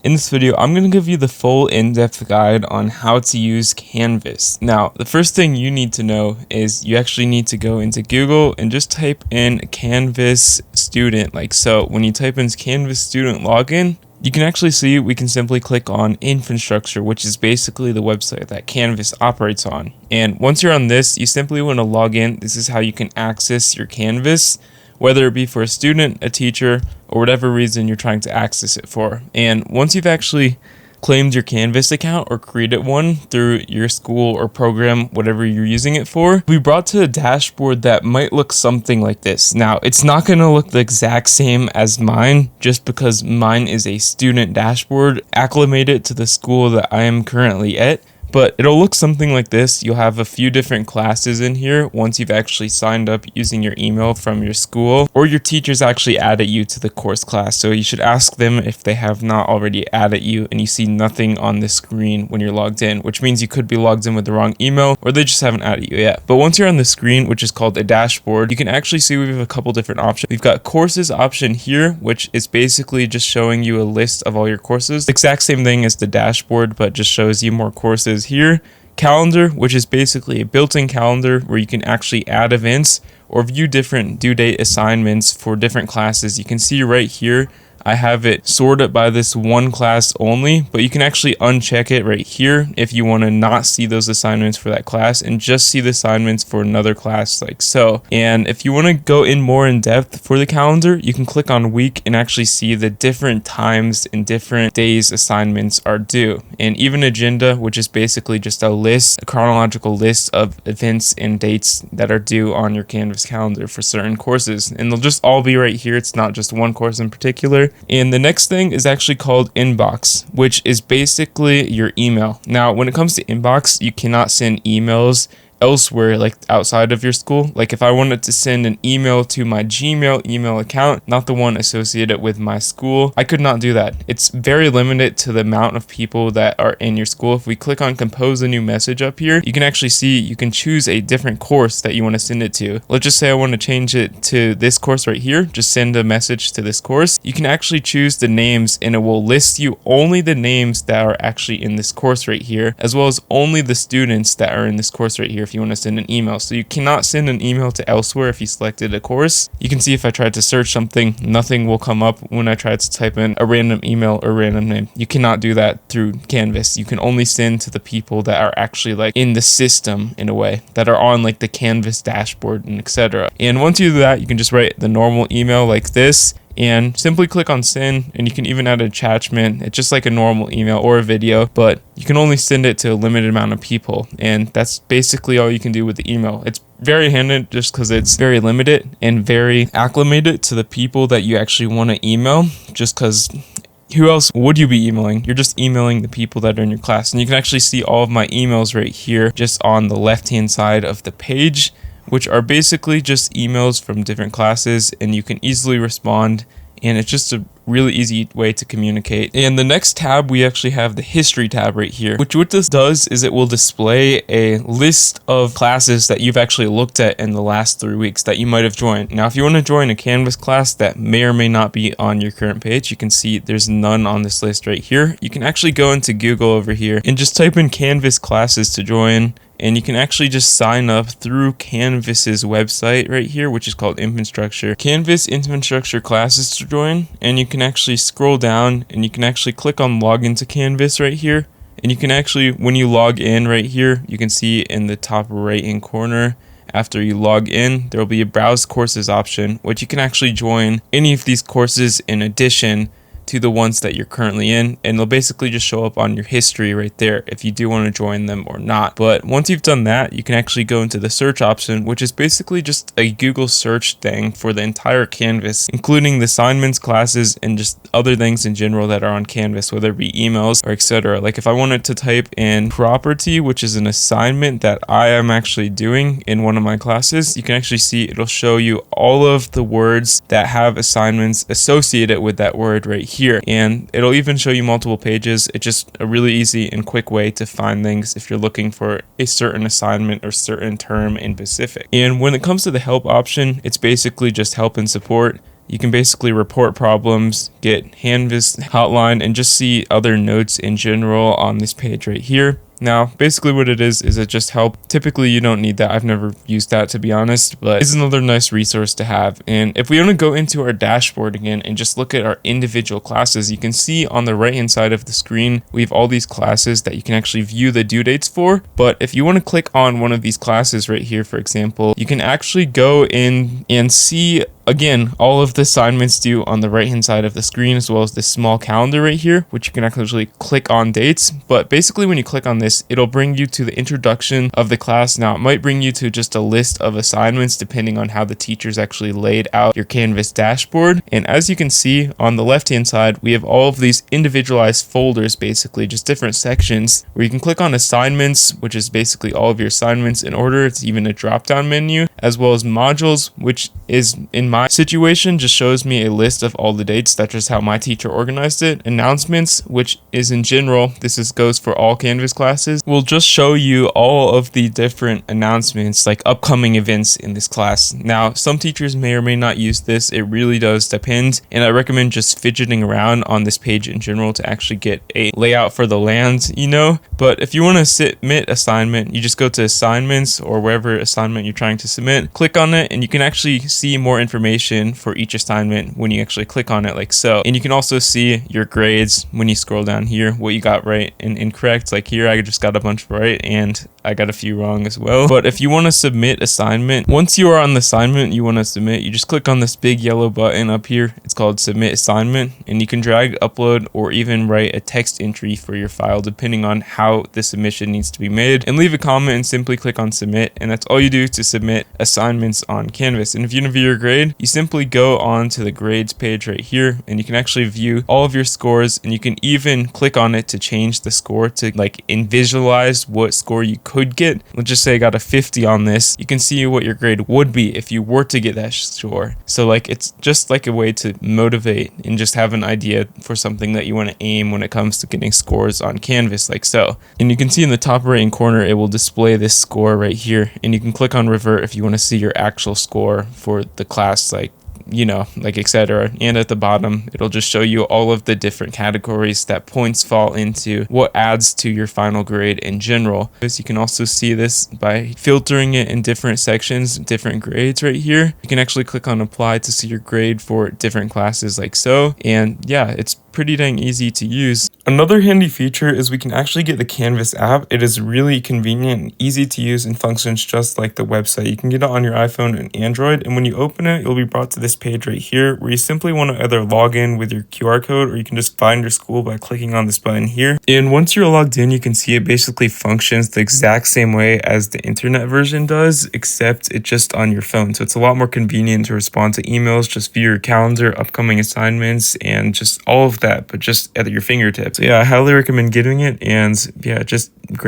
In this video, I'm going to give you the full in-depth guide on how to use Canvas. Now, the first thing you need to know is you actually need to go into Google and just type in Canvas student like so. When you type in Canvas student login, you can actually see we can simply click on infrastructure, which is basically the website that Canvas operates on. And once you're on this, you simply want to log in. This is how you can access your Canvas, whether it be for a student, a teacher, or whatever reason you're trying to access it for. And once you've actually claimed your Canvas account or created one through your school or program, whatever you're using it for, we brought to a dashboard that might look something like this. Now, it's not going to look the exact same as mine just because mine is a student dashboard acclimated to the school that I am currently at. But it'll look something like this. You'll have a few different classes in here once you've actually signed up using your email from your school, or your teachers actually added you to the course class. So you should ask them if they have not already added you and you see nothing on the screen when you're logged in, which means you could be logged in with the wrong email or they just haven't added you yet. But once you're on the screen, which is called a dashboard, you can actually see we have a couple different options. We've got courses option here, which is basically just showing you a list of all your courses. The exact same thing as the dashboard, but just shows you more courses here. Calendar, which is basically a built-in calendar where you can actually add events or view different due date assignments for different classes. You can see right here I have it sorted by this one class only, but you can actually uncheck it right here if you want to not see those assignments for that class and just see the assignments for another class like so. And if you want to go in more in depth for the calendar, you can click on week and actually see the different times and different days assignments are due. And even agenda, which is basically just a list, a chronological list of events and dates that are due on your Canvas calendar for certain courses. And they'll just all be right here. It's not just one course in particular. And the next thing is actually called inbox, which is basically your email. Now, when it comes to inbox, you cannot send emails elsewhere, like outside of your school. Like if I wanted to send an email to my Gmail email account, not the one associated with my school, I could not do that. It's very limited to the amount of people that are in your school. If we click on compose a new message up here, you can actually see you can choose a different course that you want to send it to. Let's just say I want to change it to this course right here. Just send a message to this course. You can actually choose the names and it will list you only the names that are actually in this course right here, as well as only the students that are in this course right here if you want to send an email. So you cannot send an email to elsewhere if you selected a course. You can see if I tried to search something, nothing will come up when I tried to type in a random email or random name. You cannot do that through Canvas. You can only send to the people that are actually like in the system in a way, that are on like the Canvas dashboard and etc. And once you do that, you can just write the normal email like this and simply click on send, and you can even add an attachment. It's just like a normal email or a video, but you can only send it to a limited amount of people, and that's basically all you can do with the email. It's very handy just because it's very limited and very acclimated to the people that you actually want to email, just because who else would you be emailing? You're just emailing the people that are in your class. And you can actually see all of my emails right here just on the left hand side of the page, which are basically just emails from different classes, and you can easily respond, and it's just a really easy way to communicate. And the next tab, we actually have the history tab right here, which what this does is it will display a list of classes that you've actually looked at in the last 3 weeks that you might have joined. Now, if you want to join a Canvas class that may or may not be on your current page, you can see there's none on this list right here. You can actually go into Google over here and just type in Canvas classes to join, and you can actually just sign up through Canvas's website right here, which is called Infrastructure. Canvas Infrastructure classes to join, and you can actually scroll down and you can actually click on login to Canvas right here. And you can actually, when you log in right here, you can see in the top right hand corner, after you log in, there will be a browse courses option, which you can actually join any of these courses in addition to the ones that you're currently in, and they'll basically just show up on your history right there if you do want to join them or not. But once you've done that, you can actually go into the search option, which is basically just a Google search thing for the entire Canvas, including the assignments, classes, and just other things in general that are on Canvas, whether it be emails or etc. Like if I wanted to type in property, which is an assignment that I am actually doing in one of my classes, you can actually see it'll show you all of the words that have assignments associated with that word right here, and it'll even show you multiple pages. It's just a really easy and quick way to find things if you're looking for a certain assignment or certain term in specific. And when it comes to the help option, it's basically just help and support. You can basically report problems, get Canvas hotline, and just see other notes in general on this page right here. Now, basically what it is it just help. Typically, you don't need that. I've never used that, to be honest, but it's another nice resource to have. And if we want to go into our dashboard again and just look at our individual classes, you can see on the right-hand side of the screen, we have all these classes that you can actually view the due dates for. But if you want to click on one of these classes right here, for example, you can actually go in and see again, all of the assignments due on the right hand side of the screen, as well as this small calendar right here, which you can actually click on dates. But basically when you click on this, it'll bring you to the introduction of the class. Now it might bring you to just a list of assignments depending on how the teachers actually laid out your Canvas dashboard. And as you can see on the left hand side, we have all of these individualized folders, basically just different sections where you can click on assignments, which is basically all of your assignments in order. It's even a drop down menu, as well as modules, which is in my situation just shows me a list of all the dates. That's just how my teacher organized it. Announcements, which is in general, goes for all Canvas classes, will just show you all of the different announcements, like upcoming events in this class. Now, some teachers may or may not use this. It really does depend, and I recommend just fidgeting around on this page in general to actually get a layout for the land, But if you want to submit assignment, you just go to assignments or wherever assignment you're trying to submit, click on it, and you can actually see more information for each assignment when you actually click on it, like so. And you can also see your grades when you scroll down here, what you got right and incorrect. Like here, I just got a bunch right and I got a few wrong as well. But if you want to submit assignment, once you are on the assignment you want to submit, you just click on this big yellow button up here. It's called submit assignment, and you can drag, upload, or even write a text entry for your file depending on how the submission needs to be made, and leave a comment and simply click on submit. And that's all you do to submit assignments on Canvas. And if you want to view your grade, you simply go on to the grades page right here, and you can actually view all of your scores, and you can even click on it to change the score to visualize what score you could get. Let's just say I got a 50 on this. You can see what your grade would be if you were to get that score. So it's just like a way to motivate and just have an idea for something that you want to aim when it comes to getting scores on Canvas, like so. And you can see in the top right hand corner, it will display this score right here, and you can click on revert if you want to see your actual score for the class, etc. And at the bottom, it'll just show you all of the different categories that points fall into, what adds to your final grade in general. You can also see this by filtering it in different sections, different grades right here. You can actually click on apply to see your grade for different classes, like so. And yeah, it's pretty dang easy to use. Another handy feature is we can actually get the Canvas app. It is really convenient and easy to use and functions just like the website. You can get it on your iPhone and Android, and when you open it, you'll be brought to this page right here where you simply want to either log in with your QR code, or you can just find your school by clicking on this button here. And once you're logged in, you can see it basically functions the exact same way as the internet version does, except it's just on your phone. So it's a lot more convenient to respond to emails, just view your calendar, upcoming assignments, and just all of that, but just at your fingertips. So yeah, I highly recommend getting it, and yeah, just great.